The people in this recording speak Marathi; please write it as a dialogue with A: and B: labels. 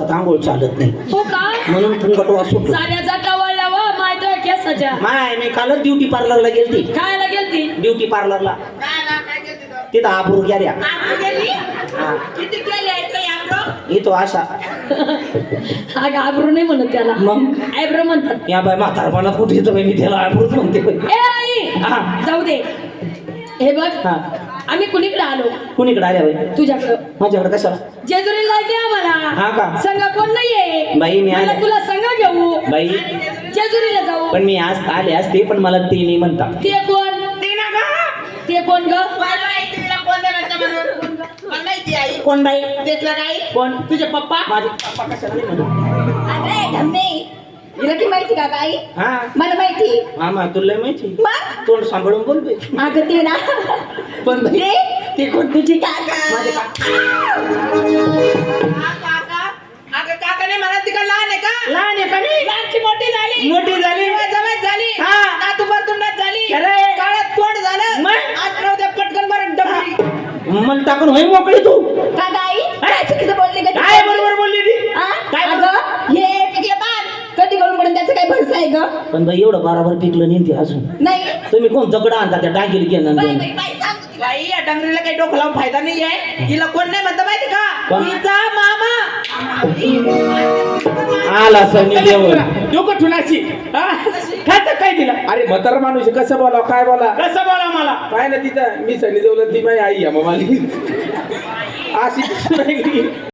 A: आंघोळ चालत नाही
B: हो का
A: म्हणून फुंगट वाचतो
B: साऱ्याचा टवळला वा माहिती आहे केसाच्या
A: माय मी कालच ब्युटी पार्लरला गेलती
B: खायला गेलती
A: ब्युटी पार्लरला तिथं आबरू गेल्या
C: किती केले आहेत का याबरो?
A: इथं अशा
B: हा घाबरू नाही म्हणत त्याला
A: मग
B: आयब्रो म्हणतात
A: या बाय म्हातारपणात कुठे येतं बाई मी त्याला आबरूच म्हणते बाई.
B: ए आई
A: हा.
B: जाऊ दे हे बघ
A: हा
B: आम्ही कुणीकडे आलो
A: कुणीकडे आल्या बाई
B: तुझ्याकडं
A: माझ्याकडे कशाला
B: जेजुरीला जायचंय
A: हा
B: आम्हाला
A: का?
B: संघ कोण नाहीये
A: बाई मी
B: मला
A: आले
B: तुला संघ घेऊ
A: बाई
B: जेजुरीला जाऊ
A: पण मी आज आले असते पण मला ते नाही म्हणता
B: ते कोण
C: ते ना गं?
B: ते कोण ग
C: मला माहिती तिला कोण देणार म्हणून. मला माहिती आई.
A: कोण बाई
C: तेचला काय?
A: कोण
C: तुझे पप्पा?
A: माझे पप्पा कशाला नाही म्हणत
C: अरे धम्मे. हिला की माहिती का काय?
A: हा
C: मला माहिती.
A: मामा तुला माहिती
C: मग?
A: तोंड सांभाळून बोल बाई
C: अगं ते ना.
A: पण बाई
C: ते कोण तुझी काका?
A: माझे
C: काका. अगं काका नाही म्हणत तिकडे लहान आहे का?
A: लहान आहे का मी
C: लहानची मोठी झाली.
A: मोठी झाली
C: जवळ झाली.
A: हा.
C: नातू परतुंडात झाली.
A: खरं आहे.
C: काळात तोंड झालं.
A: मग?
C: आज राहू द्या पटकन बरं डबली.
A: मला टाकून होई मोकळी तू
C: काका आई काय चुकीचं बोलली का?
A: काय बरोबर बोलली ती
C: हा?
A: काय
C: अगं हे पिकले पान कधी करून पडून त्याचं काय भरसा आहे ग?
A: पण बाई एवढं बराबर पिकलं नाही ते अजून
C: नाही
A: तुम्ही कोण दगड आणता त्या डांगीला घेणं
C: बाई,
A: देणं?
C: बाई, बाई, सांग तू तिला. बाई या डंगरीला काही डोकं लावून फायदा नाही आहे. हिला कोण नाही म्हणतं माहिती का?
A: कोण?
C: हिचा मामा.
A: आला सनी देऊन
D: डोकं ठुलाची
A: काय दिला
D: अरे म्हातारा माणूस आहे, कसं बोला काय बोला
A: कसं बोला मला
D: काय ना तिथं मी सनी देवलं ती माझी आई आहे मग माझी अशी